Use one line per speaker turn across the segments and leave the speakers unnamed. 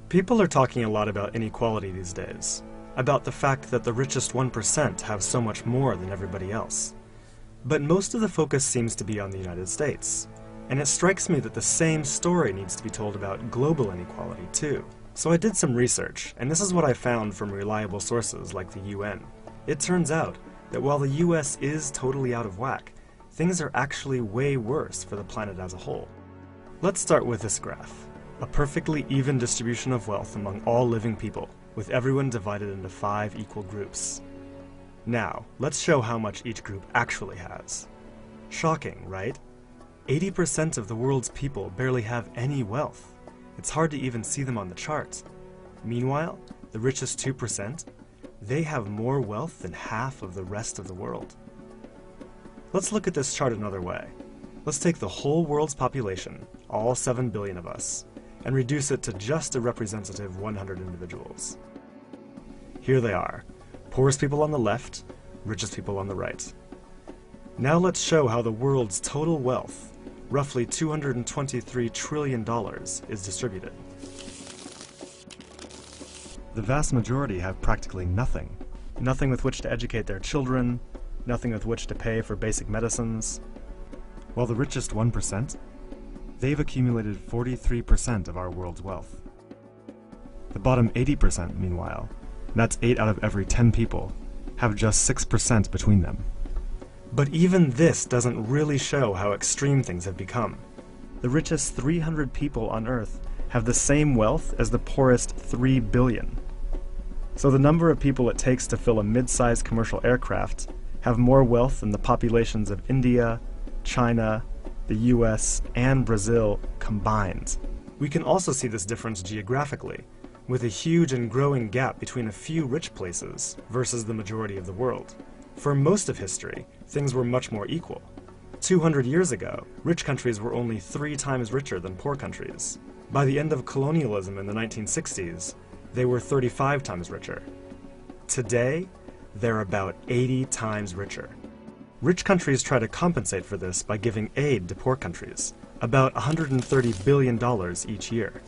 People are talking a lot about inequality these days, about the fact that the richest 1% have so much more than everybody else. But most of the focus seems to be on the United States, and it strikes me that the same story needs to be told about global inequality too. So I did some research, and this is what I found from reliable sources like the UN. It turns out that while the US is totally out of whack, things are actually way worse for the planet as a whole. Let's start with this graph. A perfectly even distribution of wealth among all living people, with everyone divided into 5 equal groups. Now, let's show how much each group actually has. Shocking, right? 80% of the world's people barely have any wealth. It's hard to even see them on the chart. Meanwhile, the richest 2%, they have more wealth than half of the rest of the world. Let's look at this chart another way. Let's take the whole world's population, all 7 billion of us, and reduce it to just a representative 100 individuals. Here they are, poorest people on the left, richest people on the right. Now let's show how the world's total wealth, roughly $223 trillion, is distributed. The vast majority have practically nothing. Nothing with which to educate their children, nothing with which to pay for basic medicines. While the richest 1%, they've accumulated 43% of our world's wealth. The bottom 80%, meanwhile, that's 8 out of every 10 people, have just 6% between them. But even this doesn't really show how extreme things have become. The richest 300 people on Earth have the same wealth as the poorest 3 billion. So the number of people it takes to fill a mid-sized commercial aircraft have more wealth than the populations of India, China, the US, and Brazil combined. We can also see this difference geographically, with a huge and growing gap between a few rich places versus the majority of the world. For most of history, things were much more equal. 200 years ago, rich countries were only 3 times richer than poor countries. By the end of colonialism in the 1960s, they were 35 times richer. Today, they're about 80 times richer. Rich countries try to compensate for this by giving aid to poor countries, about $130 billion each year.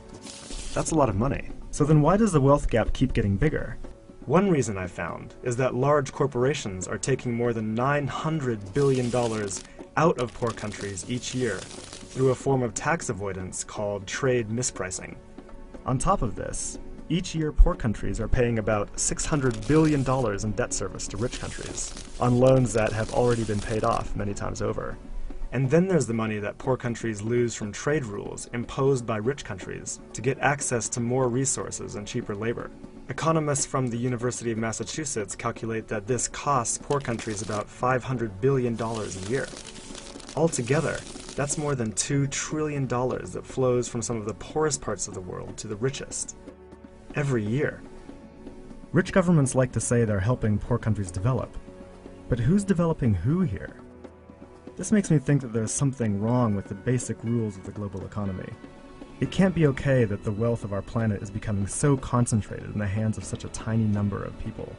That's a lot of money. So then why does the wealth gap keep getting bigger? One reason I found is that large corporations are taking more than $900 billion out of poor countries each year through a form of tax avoidance called trade mispricing. On top of this, each year poor countries are paying about $600 billion in debt service to rich countries on loans that have already been paid off many times over. And then there's the money that poor countries lose from trade rules imposed by rich countries to get access to more resources and cheaper labor. Economists from the University of Massachusetts calculate that this costs poor countries about $500 billion a year. Altogether, that's more than $2 trillion that flows from some of the poorest parts of the world to the richest. Every year. Rich governments like to say they're helping poor countries develop. But who's developing who here? This makes me think that there's something wrong with the basic rules of the global economy. It can't be okay that the wealth of our planet is becoming so concentrated in the hands of such a tiny number of people.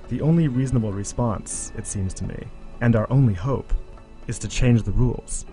The only reasonable response, it seems to me, and our only hope, is to change the rules.